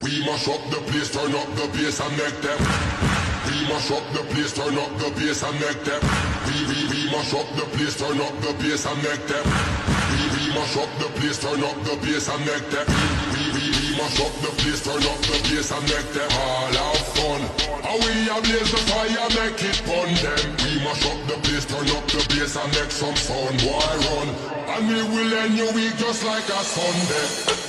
We mash up the place, turn up the bass and make them. We mash up the place, turn up the bass and make them. We mash up the place, turn up the bass and make them. We mash up the place, turn up the bass and make them. We mash up the place, turn up the bass and make them all have fun. How we ablaze the fire, make it fun them. We mash up the place, turn up the bass and make some sound, boy run. And we will end your week just like a Sunday.